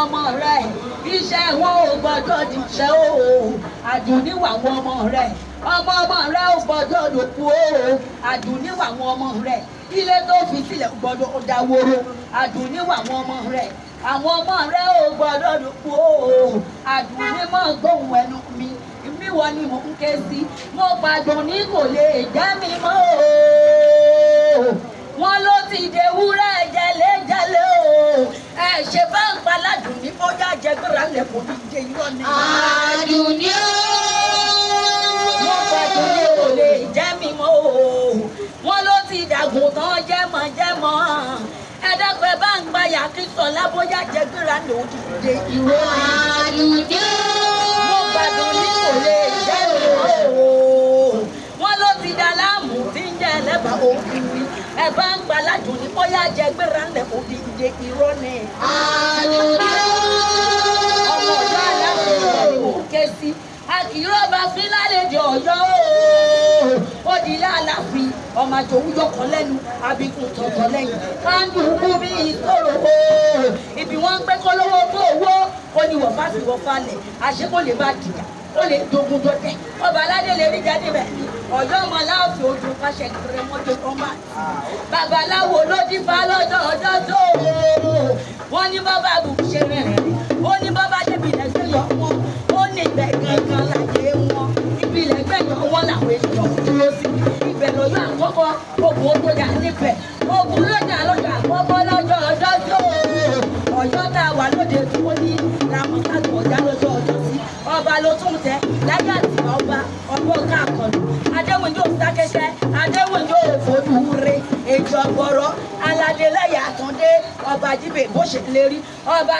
ọmọ rẹ̀ iṣẹ́ wọn ò gbọ́dọ̀ dìṣẹ́ o àdùnníwà wọn ọmọ rẹ̀ ọmọ rẹ̀ ò gbọ́dọ̀ dòkú o àdùnníwà wọn ọmọ rẹ̀ ilé tó fi sílẹ̀ ò gbọ́dọ̀ dáwóró àdùnníwà wọn ọmọ rẹ̀ àwọn ọmọ rẹ̀ ò gbọ́dọ̀ dòkú o àdùnnímọ̀ gbóhùn ẹnu mi wọ́n ni mò ń ké sí mo gbàdùn ní kò lè jẹ́ mi mọ́ o wọ́n ló ti dé wúrẹ́ jẹ́lẹ́jẹ́lẹ́ o ẹ ṣe bá ń paládùn ní bóyá jẹgbẹ́ra lẹ́kọ̀ọ́ ní ìdè irọ́ ni. Àdùnní o. mo gbàdùn ní kò lè jẹ́ mi mọ́ o wọ́n ló ti dàgùn tán jẹ́mọ́ ẹ dákun ẹ bá ń gbáyà kí sọlá bóyá jẹgbẹ́ra lòún ti dé irọ́ ni. Àdùnní o. mo gbàdùn ní kò lè jẹ́ mi mọ́ o wọ́n ló ti dá láàmú tí ń jẹ́ ẹlẹ́bàá òkú ẹ bá ń paládùn ní bóyá jẹgbẹ́ra lẹ́kọ̀ọ́ ní ìdè irọ́ ni. Àdùnní o. ọmọ ọ̀dọ́ aláàfin ni mò ń ké sí akìrọ́bà fílàlejò ọ̀yọ́ ó di láàláfin ọmọ àjòwújọ kan lẹ́nu abikun tọ̀tọ̀ lẹ́yìn kándùnkù bí ìṣòro ibi wọ́n ń pẹ́ kọ́ lọ́wọ́ tó owó ó ní wọ́n bá fi wọ́n falẹ̀ àṣé kó lè bá dìjà ó lè dogun tó tẹ̀ ọba aládé lè rí jáde bẹ̀ ni ọ̀yọ́ ọmọ aláàfin ojú pàṣẹ kẹrẹ mọ́tò kan máa babaláwo ló dífá lọ́jọ́ ọjọ́ tó wọ́n ní bàbá àbùkù ṣe rìnrìn ó ní bàbá débi lẹ́sẹ̀ yọ wọn ó ní ìgbẹ́ gangan láyé wọn ibi ilẹ̀gbẹ́ yọ wọn làwọn èèyàn dúró sí ibẹ̀ lọ́jọ́ àkọ́kọ́ ogun ó gbọ́dọ̀ níbẹ̀ ogun lọ́jà àkọ́kọ́ lọ́jọ́ ọjọ́ tó ọ̀yọ́ tá a wà lóde tó ní làmọ́sàtò ọ̀já lọ́jọ́ ọjọ́ sí ọba ló tún tẹ láyé àti ọba ọgbọ́n káàkọ́lù adéwìn yóò sákẹ́kẹ́ adéwìn yóò fojú re èjì ọgbọ̀rọ̀ aládélẹ́yà àtúndé ọba jíbe bó ṣe lérí ọba